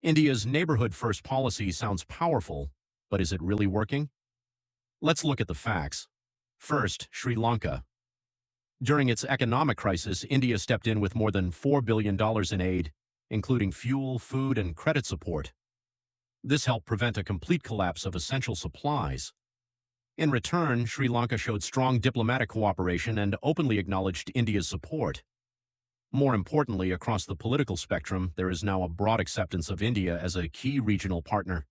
India's neighborhood-first policy sounds powerful, but is it really working? Let's look at the facts. First, Sri Lanka. During its economic crisis, India stepped in with more than $4 billion in aid, including fuel, food, and credit support. This helped prevent a complete collapse of essential supplies. In return, Sri Lanka showed strong diplomatic cooperation and openly acknowledged India's support. More importantly, across the political spectrum, there is now a broad acceptance of India as a key regional partner.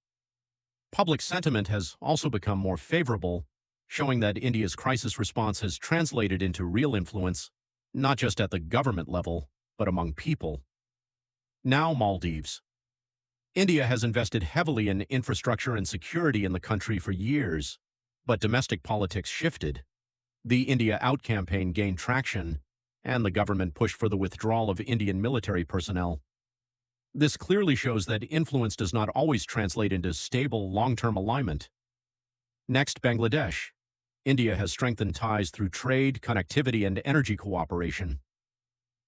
Public sentiment has also become more favorable, showing that India's crisis response has translated into real influence, not just at the government level, but among people. Now, Maldives. India has invested heavily in infrastructure and security in the country for years, but domestic politics shifted. The India Out campaign gained traction, and the government pushed for the withdrawal of Indian military personnel. This clearly shows that influence does not always translate into stable, long-term alignment. Next, Bangladesh. India has strengthened ties through trade, connectivity, and energy cooperation.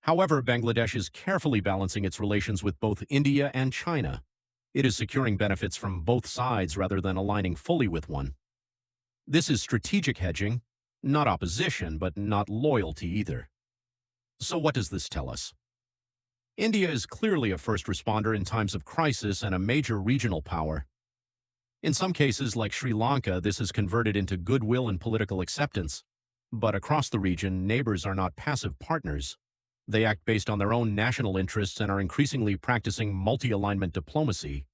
However, Bangladesh is carefully balancing its relations with both India and China. It is securing benefits from both sides rather than aligning fully with one. This is strategic hedging, not opposition, but not loyalty either. So what does this tell us? India is clearly a first responder in times of crisis and a major regional power. In some cases, like Sri Lanka, this has converted into goodwill and political acceptance. But across the region, neighbors are not passive partners. They act based on their own national interests and are increasingly practicing multi-alignment diplomacy.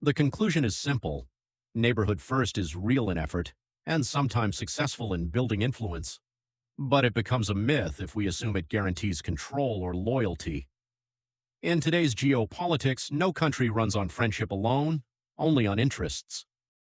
The conclusion is simple. Neighborhood first is real in effort, and sometimes successful in building influence. But it becomes a myth if we assume it guarantees control or loyalty. In today's geopolitics, no country runs on friendship alone, only on interests.